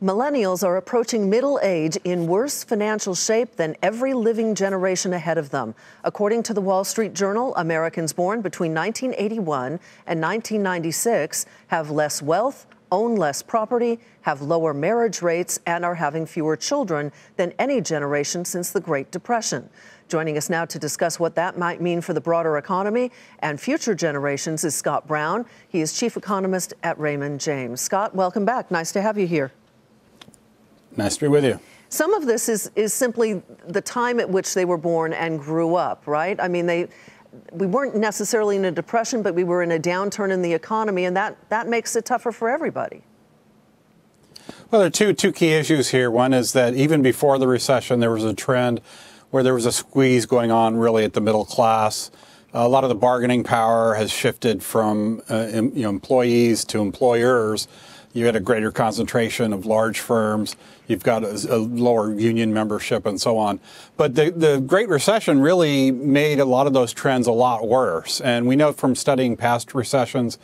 Millennials are approaching middle age in worse financial shape than every living generation ahead of them. According to the Wall Street Journal, Americans born between 1981 and 1996 have less wealth, own less property, have lower marriage rates, and are having fewer children than any generation since the Great Depression. Joining us now to discuss what that might mean for the broader economy and future generations is Scott Brown. He is chief economist at Raymond James. Scott, welcome back. Nice to have you here. Nice to be with you. Some of this is simply the time at which they were born and grew up, right? I mean, we weren't necessarily in a depression, but we were in a downturn in the economy, and that makes it tougher for everybody. Well, there are two key issues here. One is that even before the recession, there was a trend where there was a squeeze going on really at the middle class. A lot of the bargaining power has shifted from employees to employers. You had a greater concentration of large firms. You've got a lower union membership and so on. But the Great Recession really made a lot of those trends a lot worse. And we know from studying past recessions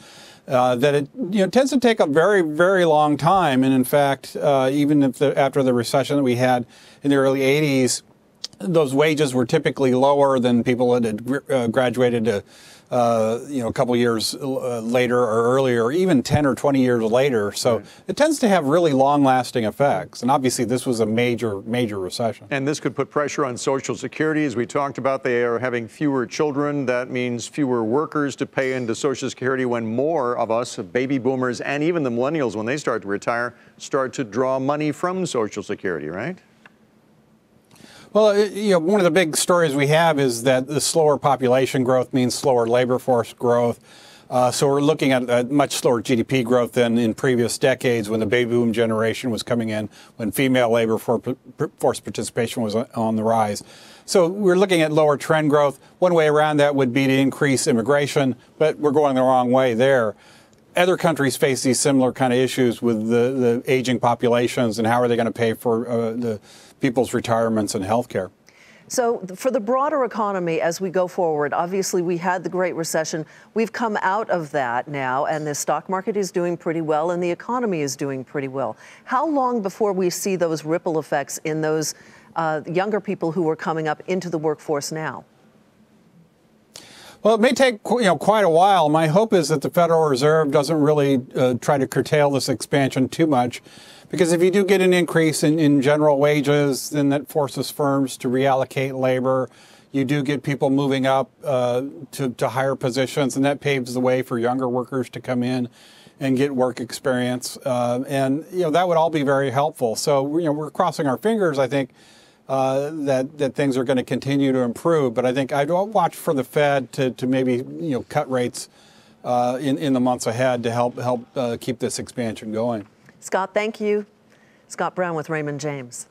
that it tends to take a very, very long time. And in fact, even if after the recession that we had in the early 80s, those wages were typically lower than people that had graduated to a couple years later or earlier, or even 10 or 20 years later. So it tends to have really long-lasting effects. And obviously, this was a major, major recession. And this could put pressure on Social Security. As we talked about, they are having fewer children. That means fewer workers to pay into Social Security when more of us, baby boomers, and even the millennials, when they start to retire, start to draw money from Social Security, right? Well, one of the big stories we have is that the slower population growth means slower labor force growth. So we're looking at a much slower GDP growth than in previous decades when the baby boom generation was coming in, when female labor force participation was on the rise. So we're looking at lower trend growth. One way around that would be to increase immigration, but we're going the wrong way there. Other countries face these similar kind of issues with the aging populations, and how are they going to pay for the people's retirements and health care. So for the broader economy as we go forward, obviously we had the Great Recession. We've come out of that now, and the stock market is doing pretty well and the economy is doing pretty well. How long before we see those ripple effects in those younger people who are coming up into the workforce now? Well, it may take quite a while. My hope is that the Federal Reserve doesn't really try to curtail this expansion too much, because if you do get an increase in general wages, then that forces firms to reallocate labor. You do get people moving up to higher positions, and that paves the way for younger workers to come in and get work experience. And that would all be very helpful. So we're crossing our fingers, I think, that things are going to continue to improve. But I think I'd watch for the Fed to maybe cut rates in the months ahead to help keep this expansion going. Scott, thank you. Scott Brown with Raymond James.